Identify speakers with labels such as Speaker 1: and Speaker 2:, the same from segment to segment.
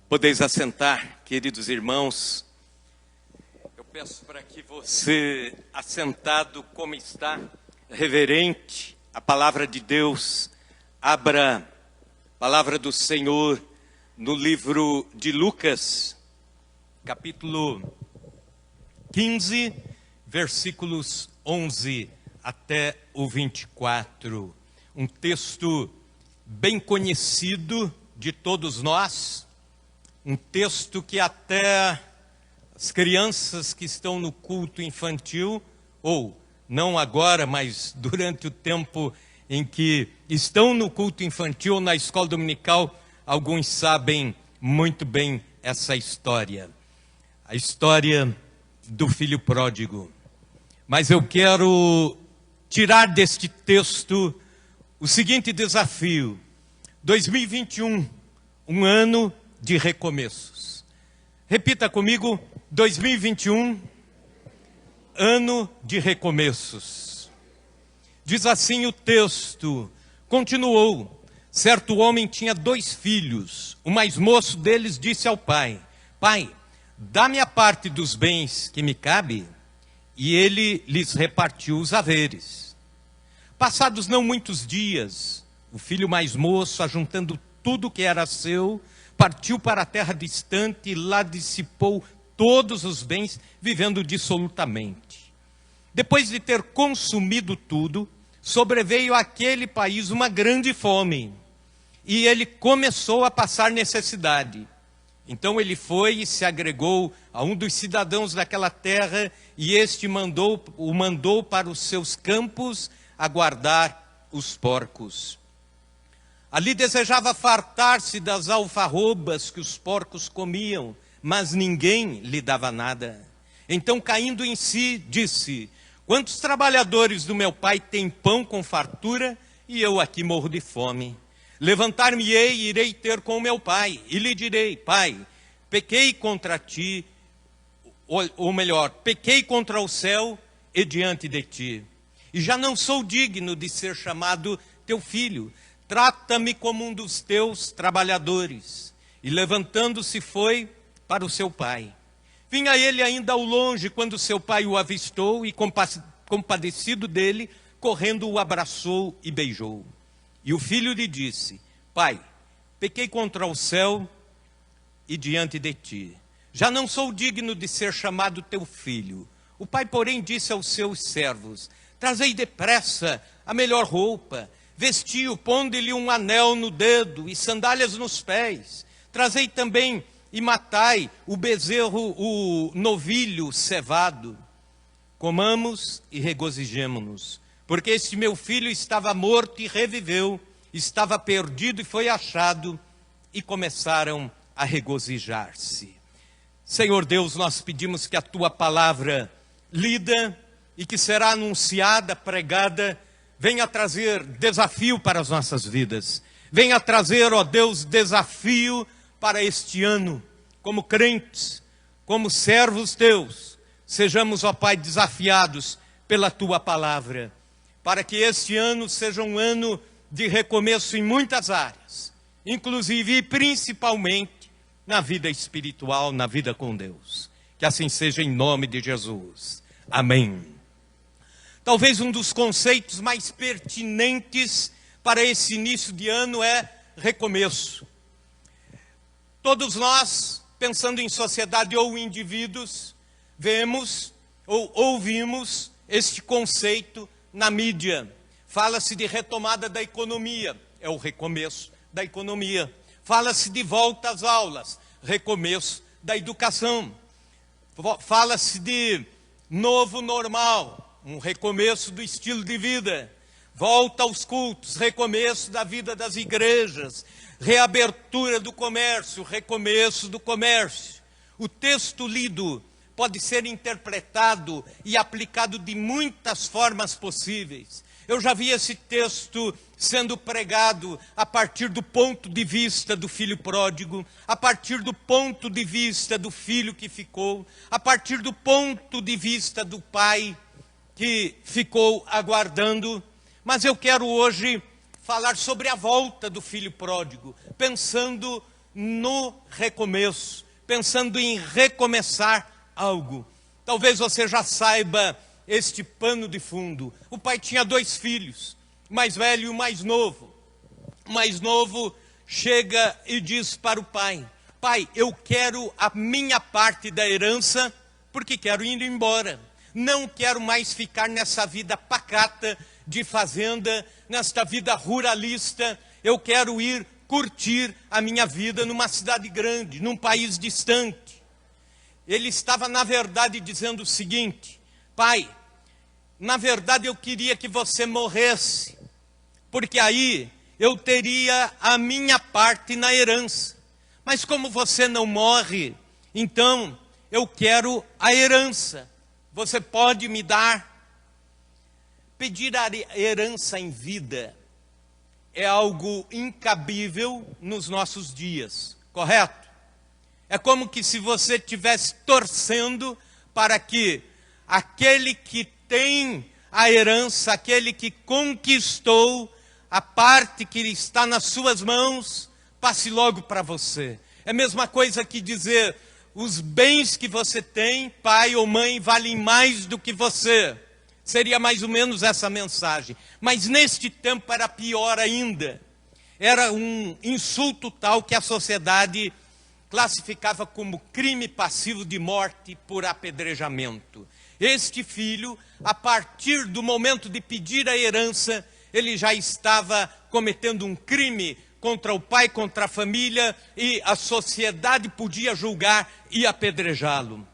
Speaker 1: Podeis assentar, queridos irmãos. Eu peço para que você, assentado como está, reverente à palavra de Deus, abra a palavra do Senhor no livro de Lucas, capítulo 15, versículos 11 até o 24. Um texto bem conhecido de todos nós, um texto que até as crianças que estão no culto infantil, ou não agora, mas durante o tempo em que estão no culto infantil ou na escola dominical, alguns sabem muito bem essa história. A história do filho pródigo. Mas eu quero tirar deste texto o seguinte desafio: 2021, um ano de recomeços. Repita comigo: 2021, ano de recomeços. Diz assim o texto: continuou, certo homem tinha 2 filhos. O mais moço deles disse ao pai: Pai, dá-me a parte dos bens que me cabe. E ele lhes repartiu os haveres. Passados não muitos dias, o filho mais moço, ajuntando tudo que era seu, partiu para a terra distante e lá dissipou todos os bens, vivendo dissolutamente. Depois de ter consumido tudo, sobreveio àquele país uma grande fome, e ele começou a passar necessidade. Então ele foi e se agregou a um dos cidadãos daquela terra, e este o mandou para os seus campos a guardar os porcos. Ali desejava fartar-se das alfarrobas que os porcos comiam, mas ninguém lhe dava nada. Então, caindo em si, disse: quantos trabalhadores do meu pai têm pão com fartura, e eu aqui morro de fome? Levantar-me-ei e irei ter com meu pai, e lhe direi: Pai, pequei contra ti, ou melhor, pequei contra o céu e diante de ti, e já não sou digno de ser chamado teu filho. Trata-me como um dos teus trabalhadores. E levantando-se foi para o seu pai. Vinha ele ainda ao longe, quando seu pai o avistou, e compadecido dele, correndo o abraçou e beijou. E o filho lhe disse: Pai, pequei contra o céu e diante de ti. Já não sou digno de ser chamado teu filho. O pai, porém, disse aos seus servos: trazei depressa a melhor roupa, vestiu, pondo-lhe um anel no dedo e sandálias nos pés. Trazei também e matai o bezerro, o novilho cevado. Comamos e regozijemo-nos, porque este meu filho estava morto e reviveu, estava perdido e foi achado, e começaram a regozijar-se. Senhor Deus, nós pedimos que a tua palavra lida e que será anunciada, pregada, venha trazer desafio para as nossas vidas. Venha trazer, ó Deus, desafio para este ano, como crentes, como servos teus. Sejamos, ó Pai, desafiados pela tua palavra, para que este ano seja um ano de recomeço em muitas áreas, inclusive e principalmente na vida espiritual, na vida com Deus. Que assim seja em nome de Jesus. Amém. Talvez um dos conceitos mais pertinentes para esse início de ano é recomeço. Todos nós, pensando em sociedade ou indivíduos, vemos ou ouvimos este conceito na mídia. Fala-se de retomada da economia, é o recomeço da economia. Fala-se de volta às aulas, recomeço da educação. Fala-se de novo normal, um recomeço do estilo de vida. Volta aos cultos, recomeço da vida das igrejas. Reabertura do comércio, recomeço do comércio. O texto lido pode ser interpretado e aplicado de muitas formas possíveis. Eu já vi esse texto sendo pregado a partir do ponto de vista do filho pródigo, a partir do ponto de vista do filho que ficou, a partir do ponto de vista do pai que ficou aguardando. Mas eu quero hoje falar sobre a volta do filho pródigo, pensando no recomeço, pensando em recomeçar algo. Talvez você já saiba este pano de fundo. O pai tinha 2 filhos, o mais velho e o mais novo. O mais novo chega e diz para o pai: pai, eu quero a minha parte da herança porque quero ir embora. Não quero mais ficar nessa vida pacata de fazenda, nesta vida ruralista. Eu quero ir curtir a minha vida numa cidade grande, num país distante. Ele estava, na verdade, dizendo o seguinte: pai, na verdade eu queria que você morresse, porque aí eu teria a minha parte na herança. Mas como você não morre, então eu quero a herança. Você pode me dar? Pedir a herança em vida é algo incabível nos nossos dias, correto? É como que se você estivesse torcendo para que aquele que tem a herança, aquele que conquistou a parte que está nas suas mãos, passe logo para você. É a mesma coisa que dizer: os bens que você tem, pai ou mãe, valem mais do que você. Seria mais ou menos essa mensagem. Mas neste tempo era pior ainda. Era um insulto tal que a sociedade classificava como crime passivo de morte por apedrejamento. Este filho, a partir do momento de pedir a herança, ele já estava cometendo um crime contra o pai, contra a família, e a sociedade podia julgar e apedrejá-lo.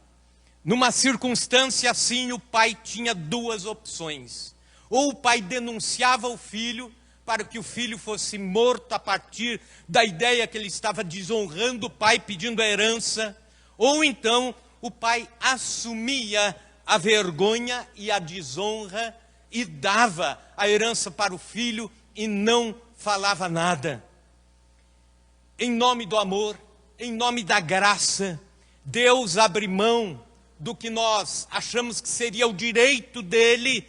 Speaker 1: Numa circunstância assim, o pai tinha 2 opções. Ou o pai denunciava o filho para que o filho fosse morto a partir da ideia que ele estava desonrando o pai, pedindo a herança, ou então o pai assumia a vergonha e a desonra e dava a herança para o filho e não falava nada. Em nome do amor, em nome da graça, Deus abre mão do que nós achamos que seria o direito dele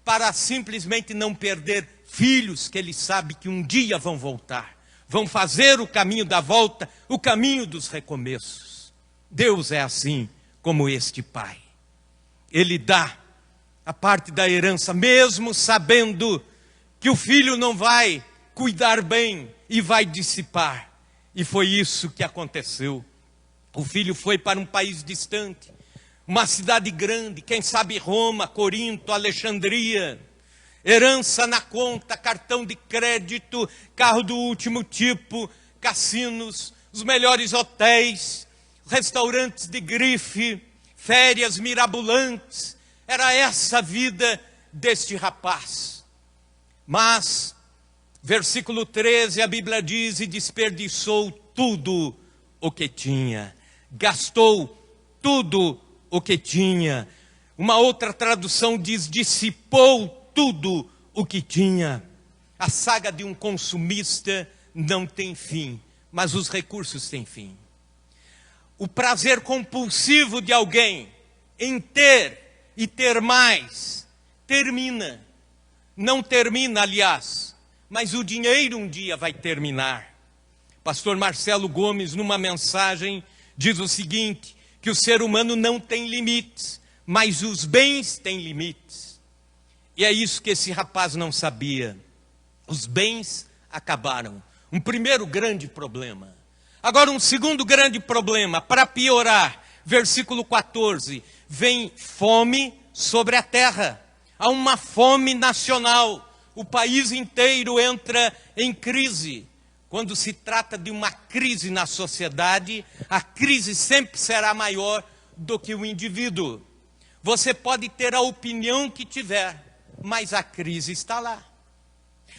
Speaker 1: para simplesmente não perder filhos que ele sabe que um dia vão voltar, vão fazer o caminho da volta, o caminho dos recomeços. Deus é assim como este pai. Ele dá a parte da herança, mesmo sabendo que o filho não vai cuidar bem e vai dissipar. E foi isso que aconteceu. O filho foi para um país distante, uma cidade grande, quem sabe Roma, Corinto, Alexandria. Herança na conta, cartão de crédito, carro do último tipo, cassinos, os melhores hotéis, restaurantes de grife, férias mirabolantes. Era essa a vida deste rapaz. Mas, versículo 13, a Bíblia diz: e desperdiçou tudo o que tinha. Gastou tudo o que tinha. Uma outra tradução diz: dissipou tudo o que tinha. A saga de um consumista não tem fim, mas os recursos têm fim. O prazer compulsivo de alguém em ter e ter mais termina. Não termina, aliás, mas o dinheiro um dia vai terminar. Pastor Marcelo Gomes, numa mensagem, diz o seguinte: que o ser humano não tem limites, mas os bens têm limites. E é isso que esse rapaz não sabia. Os bens acabaram. Um primeiro grande problema. Agora um segundo grande problema, para piorar. Versículo 14, vem fome sobre a terra. Há uma fome nacional. O país inteiro entra em crise. Quando se trata de uma crise na sociedade, a crise sempre será maior do que o indivíduo. Você pode ter a opinião que tiver, mas a crise está lá.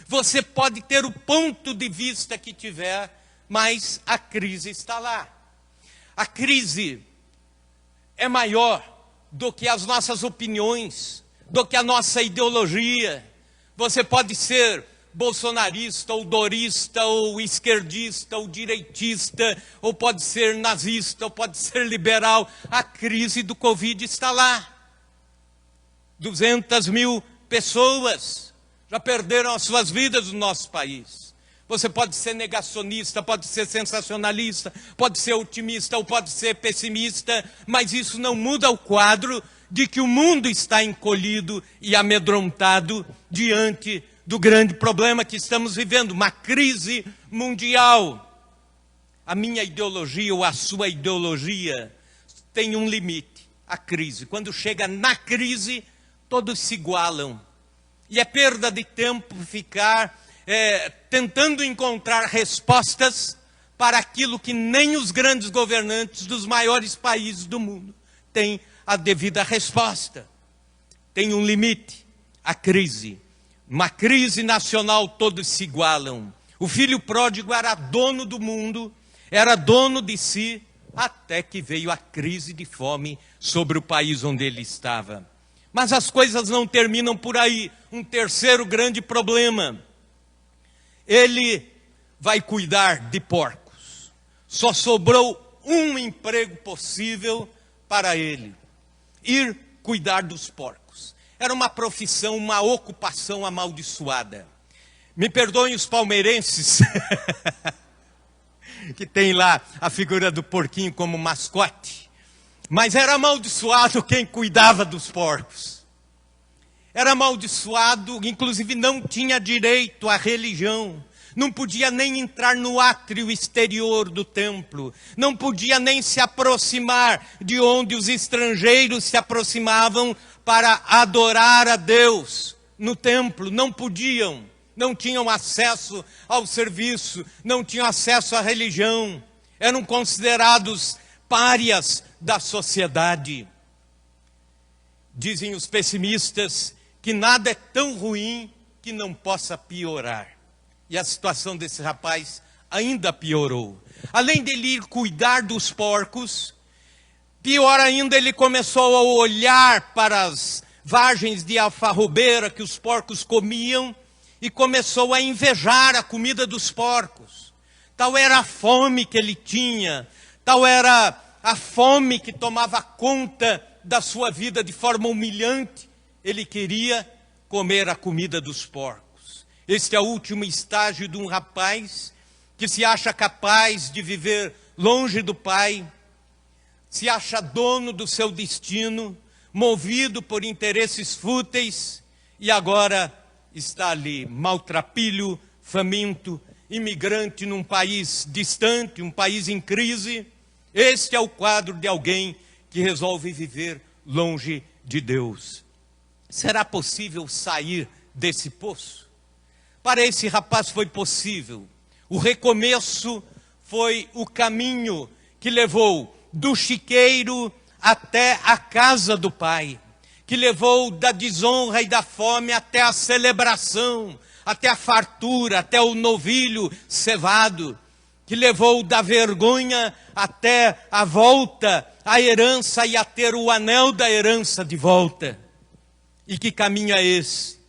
Speaker 1: Você pode ter o ponto de vista que tiver, mas a crise está lá. A crise é maior do que as nossas opiniões, do que a nossa ideologia. Você pode ser bolsonarista, ou dorista, ou esquerdista, ou direitista, ou pode ser nazista, ou pode ser liberal. A crise do Covid está lá. 200 mil pessoas já perderam as suas vidas no nosso país. Você pode ser negacionista, pode ser sensacionalista, pode ser otimista ou pode ser pessimista, mas isso não muda o quadro de que o mundo está encolhido e amedrontado diante do grande problema que estamos vivendo, uma crise mundial. A minha ideologia ou a sua ideologia tem um limite, a crise. Quando chega na crise, todos se igualam. E é perda de tempo ficar tentando encontrar respostas para aquilo que nem os grandes governantes dos maiores países do mundo têm a devida resposta. Tem um limite, a crise. Uma crise nacional, todos se igualam. O filho pródigo era dono do mundo, era dono de si, até que veio a crise de fome sobre o país onde ele estava. Mas as coisas não terminam por aí. Um terceiro grande problema. Ele vai cuidar de porcos. Só sobrou um emprego possível para ele: ir cuidar dos porcos. Era uma profissão, uma ocupação amaldiçoada. Me perdoem os palmeirenses, que tem lá a figura do porquinho como mascote. Mas era amaldiçoado quem cuidava dos porcos. Era amaldiçoado, inclusive não tinha direito à religião. Não podia nem entrar no átrio exterior do templo. Não podia nem se aproximar de onde os estrangeiros se aproximavam para adorar a Deus no templo. Não podiam. Não tinham acesso ao serviço. Não tinham acesso à religião. Eram considerados párias da sociedade. Dizem os pessimistas que nada é tão ruim que não possa piorar. E a situação desse rapaz ainda piorou. Além dele ir cuidar dos porcos, pior ainda, ele começou a olhar para as vagens de alfarrobeira que os porcos comiam e começou a invejar a comida dos porcos. Tal era a fome que ele tinha, tal era a fome que tomava conta da sua vida de forma humilhante. Ele queria comer a comida dos porcos. Este é o último estágio de um rapaz que se acha capaz de viver longe do pai, se acha dono do seu destino, movido por interesses fúteis, e agora está ali, maltrapilho, faminto, imigrante num país distante, um país em crise. Este é o quadro de alguém que resolve viver longe de Deus. Será possível sair desse poço? Para esse rapaz foi possível. O recomeço foi o caminho que levou do chiqueiro até a casa do pai, que levou da desonra e da fome até a celebração, até a fartura, até o novilho cevado, que levou da vergonha até a volta à herança e a ter o anel da herança de volta. E que caminho é esse?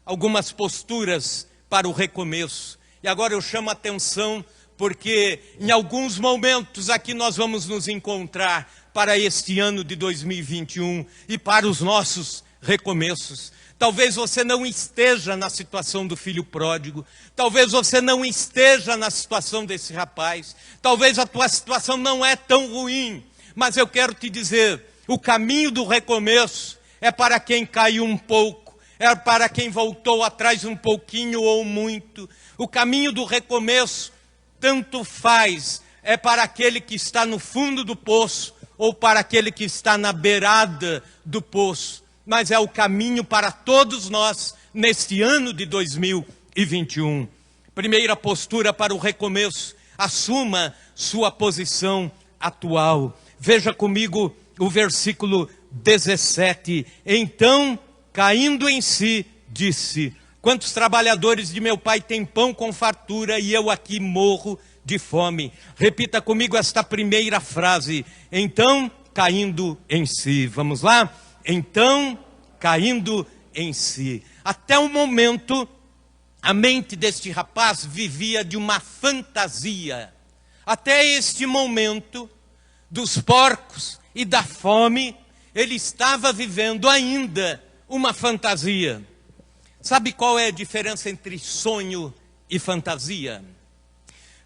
Speaker 1: Algumas posturas para o recomeço. E agora eu chamo a atenção porque em alguns momentos aqui nós vamos nos encontrar para este ano de 2021 e para os nossos recomeços. Talvez você não esteja na situação do filho pródigo, talvez você não esteja na situação desse rapaz, talvez a tua situação não é tão ruim, mas eu quero te dizer, o caminho do recomeço é para quem caiu um pouco, é para quem voltou atrás um pouquinho ou muito. O caminho do recomeço tanto faz, é para aquele que está no fundo do poço ou para aquele que está na beirada do poço. Mas é o caminho para todos nós neste ano de 2021. Primeira postura para o recomeço: assuma sua posição atual. Veja comigo o versículo 17. Então, caindo em si, disse: quantos trabalhadores de meu pai têm pão com fartura e eu aqui morro de fome? Repita comigo esta primeira frase. Então, caindo em si. Vamos lá? Então, caindo em si. Até o momento, a mente deste rapaz vivia de uma fantasia. Até este momento, dos porcos e da fome, ele estava vivendo ainda uma fantasia. Sabe qual é a diferença entre sonho e fantasia.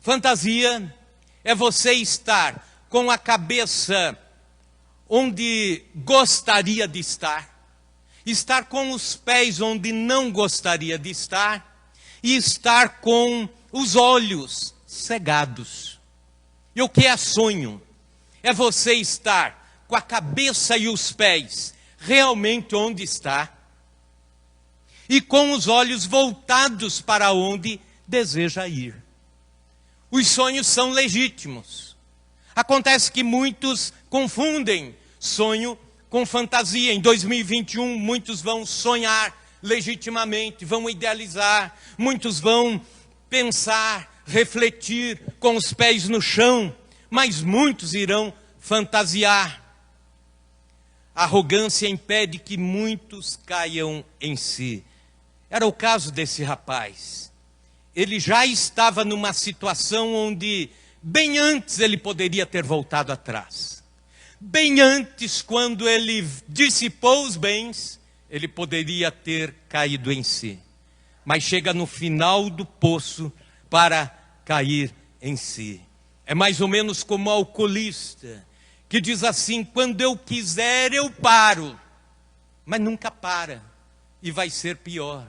Speaker 1: Fantasia é você estar com a cabeça onde gostaria de estar com os pés onde não gostaria de estar e estar com os olhos cegados. E o que é sonho? É você estar com a cabeça e os pés realmente onde está e com os olhos voltados para onde deseja ir. Os sonhos são legítimos. Acontece que muitos confundem sonho com fantasia. Em 2021, muitos vão sonhar legitimamente, vão idealizar, muitos vão pensar, refletir com os pés no chão, mas muitos irão fantasiar. A arrogância impede que muitos caiam em si. Era o caso desse rapaz. Ele já estava numa situação onde, bem antes, ele poderia ter voltado atrás. Bem antes, quando ele dissipou os bens, ele poderia ter caído em si. Mas chega no final do poço para cair em si. É mais ou menos como o alcoolista, que diz assim: quando eu quiser eu paro, mas nunca para, e vai ser pior.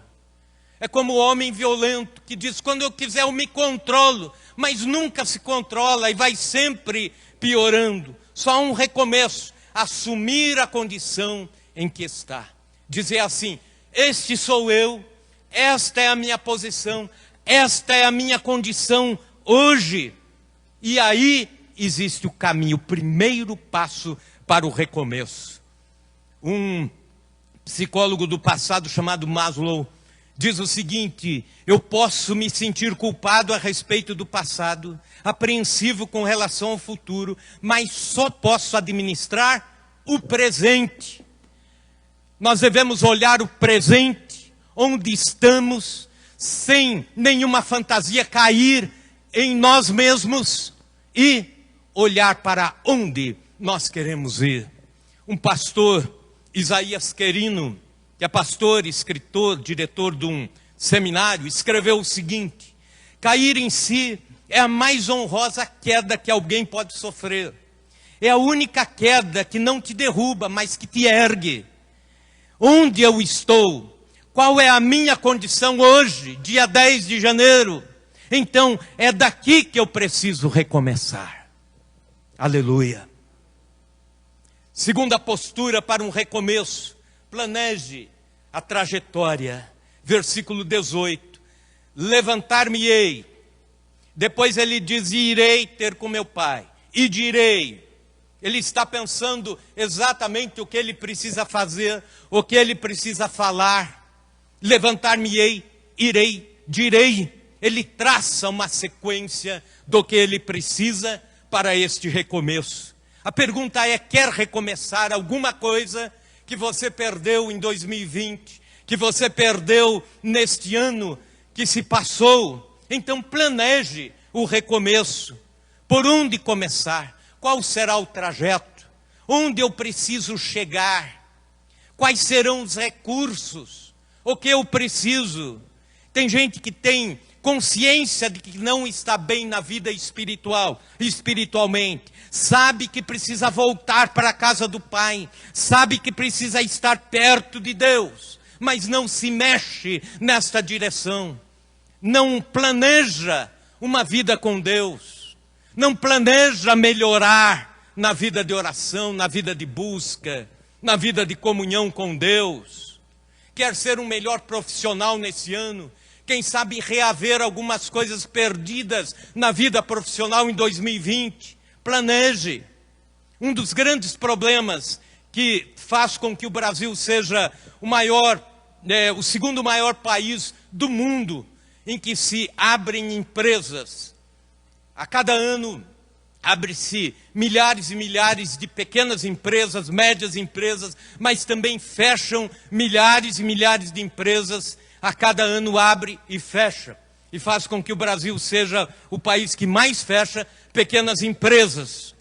Speaker 1: É como o homem violento, que diz: quando eu quiser eu me controlo, mas nunca se controla e vai sempre piorando. Só um recomeço, assumir a condição em que está. Dizer assim: este sou eu, esta é a minha posição, esta é a minha condição hoje. E aí existe o caminho, o primeiro passo para o recomeço. Um psicólogo do passado chamado Maslow diz o seguinte: eu posso me sentir culpado a respeito do passado, apreensivo com relação ao futuro, mas só posso administrar o presente. Nós devemos olhar o presente, onde estamos, sem nenhuma fantasia cair em nós mesmos e olhar para onde nós queremos ir. Um pastor, Isaías Querino, que é pastor, escritor, diretor de um seminário, escreveu o seguinte: cair em si é a mais honrosa queda que alguém pode sofrer. É a única queda que não te derruba, mas que te ergue. Onde eu estou? Qual é a minha condição hoje, dia 10 de janeiro? Então, é daqui que eu preciso recomeçar. Aleluia. Segunda postura para um recomeço: planeje a trajetória. Versículo 18. Levantar-me-ei. Depois ele diz: irei ter com meu pai. E direi. Ele está pensando exatamente o que ele precisa fazer, o que ele precisa falar. Levantar-me-ei, irei, direi. Ele traça uma sequência do que ele precisa para este recomeço. A pergunta é: quer recomeçar alguma coisa que você perdeu em 2020, que você perdeu neste ano que se passou? Então planeje o recomeço. Por onde começar? Qual será o trajeto? Onde eu preciso chegar? Quais serão os recursos? O que eu preciso? Tem gente que tem consciência de que não está bem na vida espiritualmente, sabe que precisa voltar para a casa do Pai, sabe que precisa estar perto de Deus, mas não se mexe nesta direção, não planeja uma vida com Deus, não planeja melhorar na vida de oração, na vida de busca, na vida de comunhão com Deus. Quer ser um melhor profissional nesse ano? Quem sabe reaver algumas coisas perdidas na vida profissional em 2020. Planeje. Um dos grandes problemas que faz com que o Brasil seja o segundo maior país do mundo em que se abrem empresas. A cada ano abre-se milhares e milhares de pequenas empresas, médias empresas, mas também fecham milhares e milhares de empresas. A cada ano abre e fecha, e faz com que o Brasil seja o país que mais fecha pequenas empresas.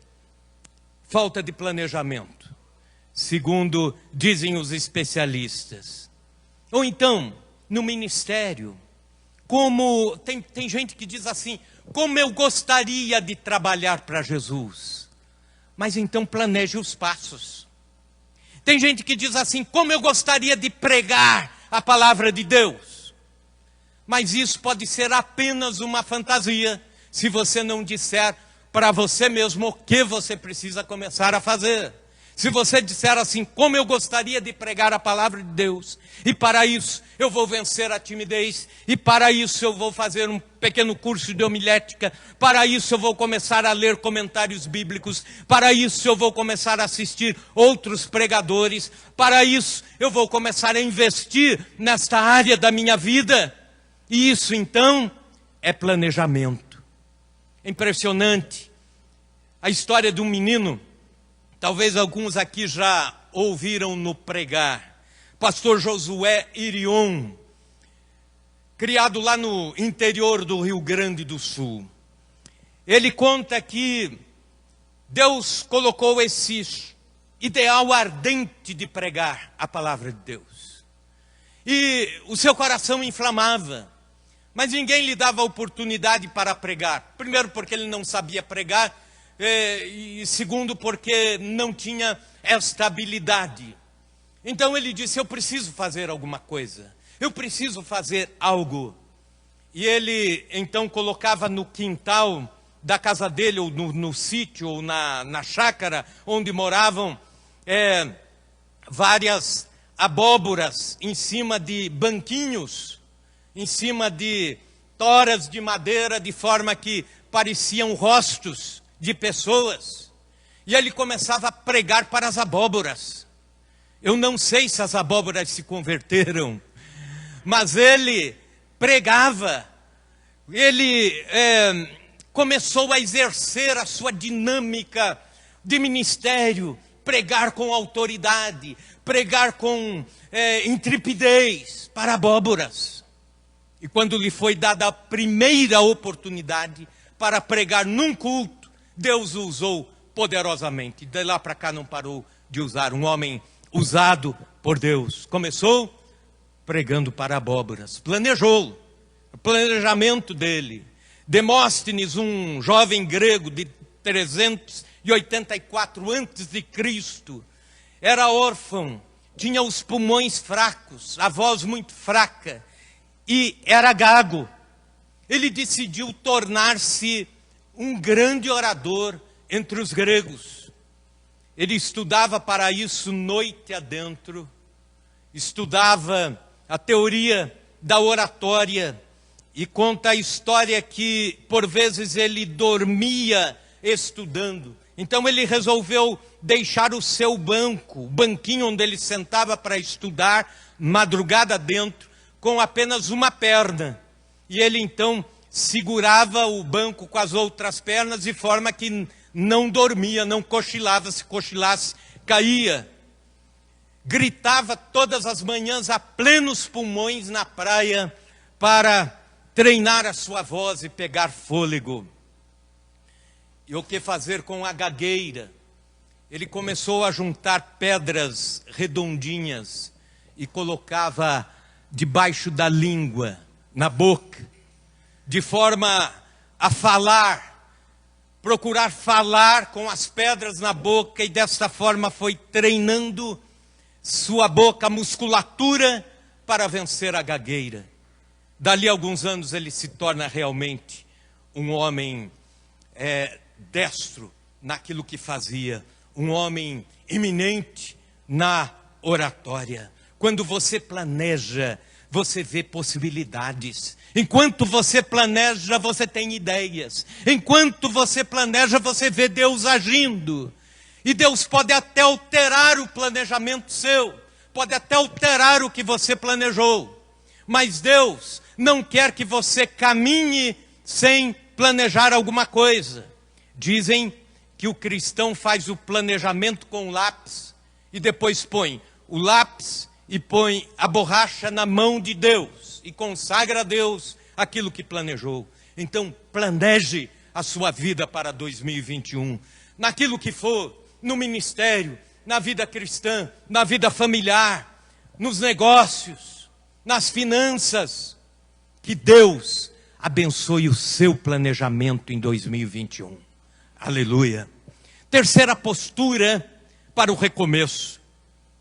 Speaker 1: Falta de planejamento, segundo dizem os especialistas. Ou então, no ministério, como... Tem gente que diz assim, como eu gostaria de trabalhar para Jesus. Mas então planeje os passos. Tem gente que diz assim, como eu gostaria de pregar a palavra de Deus. Mas isso pode ser apenas uma fantasia, se você não disser para você mesmo o que você precisa começar a fazer. Se você disser assim, como eu gostaria de pregar a palavra de Deus, e para isso eu vou vencer a timidez, e para isso eu vou fazer um pequeno curso de homilética, para isso eu vou começar a ler comentários bíblicos, para isso eu vou começar a assistir outros pregadores, para isso eu vou começar a investir nesta área da minha vida. E isso então é planejamento. É impressionante a história de um menino. Talvez alguns aqui já ouviram no pregar. Pastor Josué Irion, criado lá no interior do Rio Grande do Sul. Ele conta que Deus colocou esse ideal ardente de pregar a palavra de Deus. E o seu coração inflamava, mas ninguém lhe dava oportunidade para pregar. Primeiro porque ele não sabia pregar, e segundo porque não tinha esta habilidade. Então ele disse, eu preciso fazer alguma coisa, eu preciso fazer algo. E ele então colocava no quintal da casa dele, ou no sítio, ou na chácara onde moravam, várias abóboras em cima de banquinhos, em cima de toras de madeira, de forma que pareciam rostos de pessoas, e ele começava a pregar para as abóboras. Eu não sei se as abóboras se converteram, mas ele pregava, ele começou a exercer a sua dinâmica de ministério, pregar com autoridade, pregar com intrepidez para abóboras. E quando lhe foi dada a primeira oportunidade para pregar num culto, Deus o usou poderosamente. De lá para cá não parou de usar. Um homem usado por Deus. Começou pregando para abóboras. Planejou. O planejamento dele. Demóstenes, um jovem grego de 384 a.C., era órfão, tinha os pulmões fracos, a voz muito fraca e era gago. Ele decidiu tornar-se um grande orador entre os gregos. Ele estudava para isso noite adentro, estudava a teoria da oratória, e conta a história que por vezes ele dormia estudando. Então ele resolveu deixar o seu banco, o banquinho onde ele sentava para estudar, madrugada dentro, com apenas uma perna. E ele então segurava o banco com as outras pernas, de forma que não dormia, não cochilava. Se cochilasse, caía. Gritava todas as manhãs a plenos pulmões na praia para treinar a sua voz e pegar fôlego. E o que fazer com a gagueira? Ele começou a juntar pedras redondinhas e colocava debaixo da língua, na boca, de forma a falar, procurar falar com as pedras na boca, e desta forma foi treinando sua boca, a musculatura, para vencer a gagueira. Dali a alguns anos ele se torna realmente um homem destro naquilo que fazia, um homem eminente na oratória. Quando você planeja, você vê possibilidades. Enquanto você planeja, você tem ideias. Enquanto você planeja, você vê Deus agindo. E Deus pode até alterar o planejamento seu, pode até alterar o que você planejou. Mas Deus não quer que você caminhe sem planejar alguma coisa. Dizem que o cristão faz o planejamento com lápis e depois põe o lápis e põe a borracha na mão de Deus e consagra a Deus aquilo que planejou. Então planeje a sua vida para 2021, naquilo que for, no ministério, na vida cristã, na vida familiar, nos negócios, nas finanças. Que Deus abençoe o seu planejamento em 2021. Aleluia. Terceira postura para o recomeço.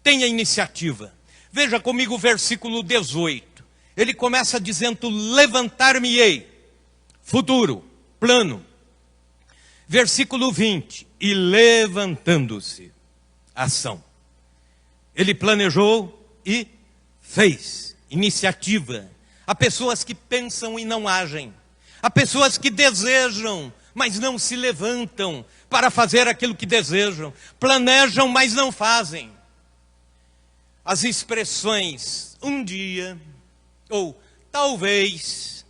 Speaker 1: Tenha iniciativa. Veja comigo o versículo 18. Ele começa dizendo: levantar-me-ei. Futuro, plano. Versículo 20. E levantando-se. Ação. Ele planejou e fez. Iniciativa. Há pessoas que pensam e não agem. Há pessoas que desejam, mas não se levantam para fazer aquilo que desejam. Planejam, mas não fazem. As expressões um dia, ou talvez,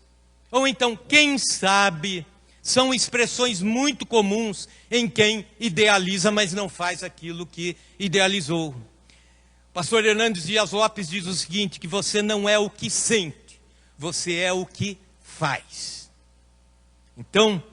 Speaker 1: ou então quem sabe, são expressões muito comuns em quem idealiza, mas não faz aquilo que idealizou. Pastor Hernandes Dias Lopes diz o seguinte, que você não é o que sente, você é o que faz. Então,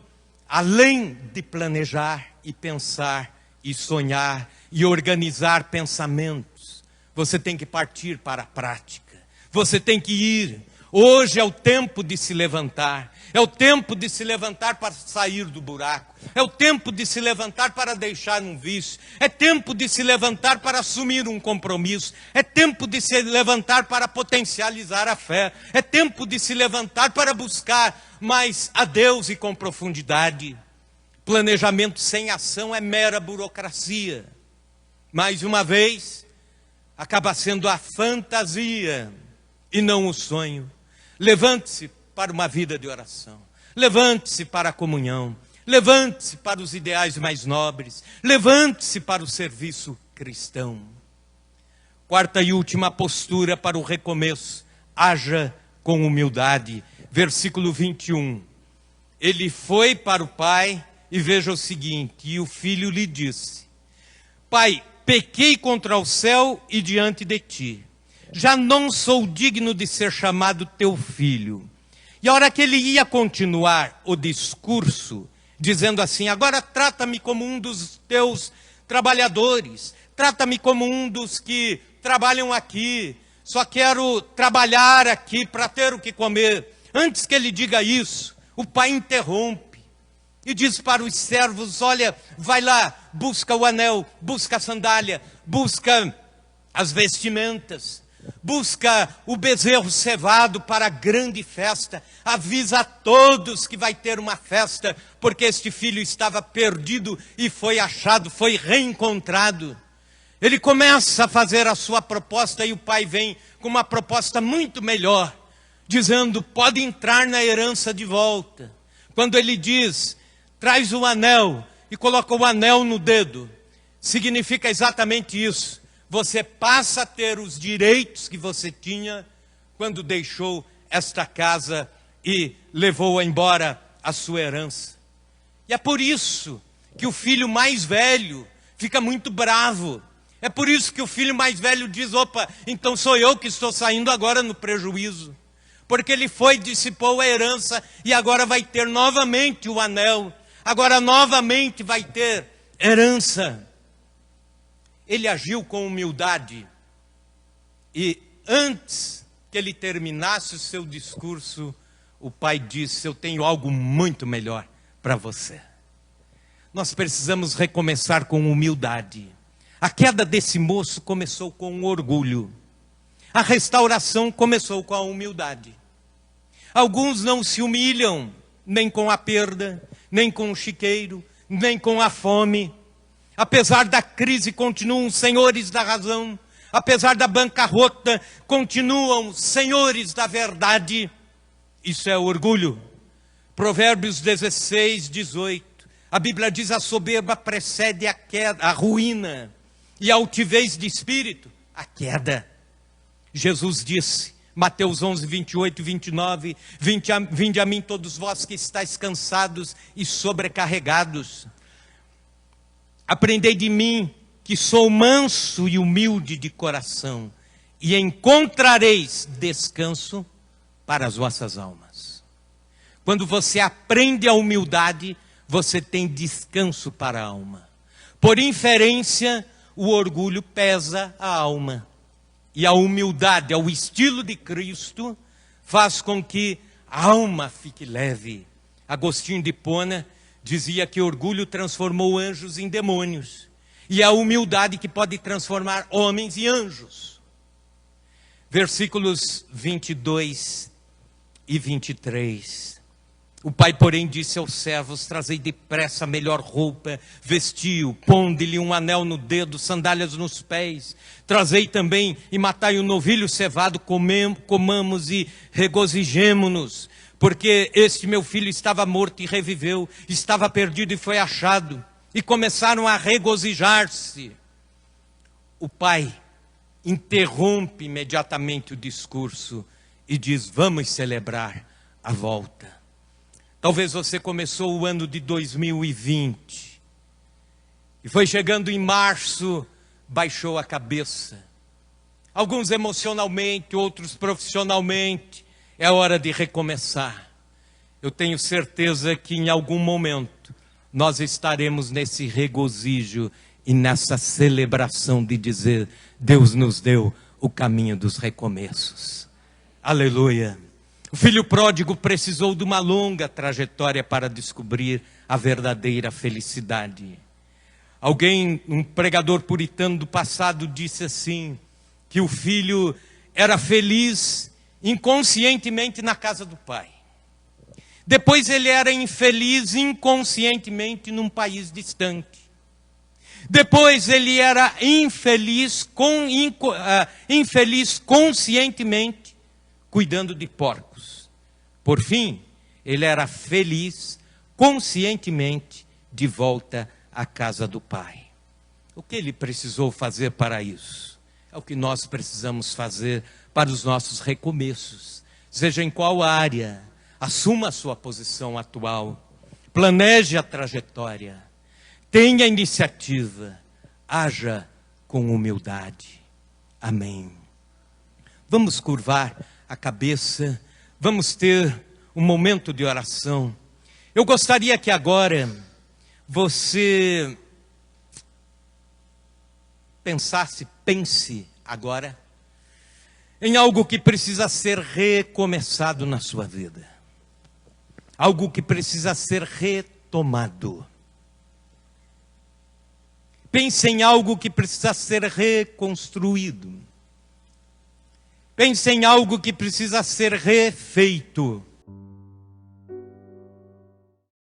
Speaker 1: além de planejar e pensar e sonhar e organizar pensamentos, você tem que partir para a prática. Você tem que ir. Hoje é o tempo de se levantar. É o tempo de se levantar para sair do buraco. É o tempo de se levantar para deixar um vício. É tempo de se levantar para assumir um compromisso. É tempo de se levantar para potencializar a fé. É tempo de se levantar para buscar mais a Deus e com profundidade. Planejamento sem ação é mera burocracia. Mais uma vez, acaba sendo a fantasia e não o sonho. Levante-se para uma vida de oração. Levante-se para a comunhão. Levante-se para os ideais mais nobres. Levante-se para o serviço cristão. Quarta e última postura para o recomeço. Haja com humildade. Versículo 21. Ele foi para o pai e veja o seguinte. E o filho lhe disse: Pai, pequei contra o céu e diante de ti. Já não sou digno de ser chamado teu filho. E a hora que ele ia continuar o discurso, dizendo assim: agora trata-me como um dos teus trabalhadores, trata-me como um dos que trabalham aqui, só quero trabalhar aqui para ter o que comer. Antes que ele diga isso, o pai interrompe e diz para os servos: olha, vai lá, busca o anel, busca a sandália, busca as vestimentas, busca o bezerro cevado para a grande festa. Avisa a todos que vai ter uma festa, porque este filho estava perdido e foi achado, foi reencontrado. Ele começa a fazer a sua proposta e o pai vem com uma proposta muito melhor, dizendo: pode entrar na herança de volta. Quando ele diz: traz o anel e coloca o anel no dedo, significa exatamente isso. Você passa a ter os direitos que você tinha quando deixou esta casa e levou embora a sua herança. E é por isso que o filho mais velho fica muito bravo. É por isso que o filho mais velho diz: opa, então sou eu que estou saindo agora no prejuízo. Porque ele foi, dissipou a herança e agora vai ter novamente o anel. Agora novamente vai ter herança. Ele agiu com humildade e antes que ele terminasse o seu discurso, o pai disse: eu tenho algo muito melhor para você. Nós precisamos recomeçar com humildade. A queda desse moço começou com orgulho. A restauração começou com a humildade. Alguns não se humilham nem com a perda, nem com o chiqueiro, nem com a fome. Apesar da crise, continuam senhores da razão. Apesar da bancarrota, continuam senhores da verdade. Isso é orgulho. Provérbios 16, 18. A Bíblia diz: a soberba precede a queda, a ruína. E a altivez de espírito, a queda. Jesus disse, Mateus 11, 28 e 29. Vinde a mim todos vós que estáis cansados e sobrecarregados. Aprendei de mim, que sou manso e humilde de coração, e encontrareis descanso para as vossas almas. Quando você aprende a humildade, você tem descanso para a alma. Por inferência, o orgulho pesa a alma. E a humildade, ao estilo de Cristo, faz com que a alma fique leve. Agostinho de Hipona dizia que orgulho transformou anjos em demônios. E é a humildade que pode transformar homens em anjos. Versículos 22 e 23. O pai, porém, disse aos servos: trazei depressa a melhor roupa, vestiu, ponde-lhe um anel no dedo, sandálias nos pés. Trazei também e matai um novilho cevado, comamos e regozijemo-nos. Porque este meu filho estava morto e reviveu, estava perdido e foi achado. E começaram a regozijar-se. O pai interrompe imediatamente o discurso e diz: vamos celebrar a volta. Talvez você começou o ano de 2020 e foi chegando em março, baixou a cabeça. Alguns emocionalmente, outros profissionalmente. É hora de recomeçar. Eu tenho certeza que em algum momento nós estaremos nesse regozijo e nessa celebração de dizer: Deus nos deu o caminho dos recomeços. Aleluia. O filho pródigo precisou de uma longa trajetória para descobrir a verdadeira felicidade. Alguém, um pregador puritano do passado, disse assim, que o filho era feliz inconscientemente na casa do pai. Depois ele era infeliz inconscientemente num país distante. Depois ele era infeliz conscientemente cuidando de porcos. Por fim, ele era feliz conscientemente de volta à casa do pai. O que ele precisou fazer para isso? É o que nós precisamos fazer para os nossos recomeços. Seja em qual área, assuma a sua posição atual. Planeje a trajetória. Tenha iniciativa. Haja com humildade. Amém. Vamos curvar a cabeça. Vamos ter um momento de oração. Eu gostaria que agora você pense agora em algo que precisa ser recomeçado na sua vida. Algo que precisa ser retomado. Pense em algo que precisa ser reconstruído. Pense em algo que precisa ser refeito.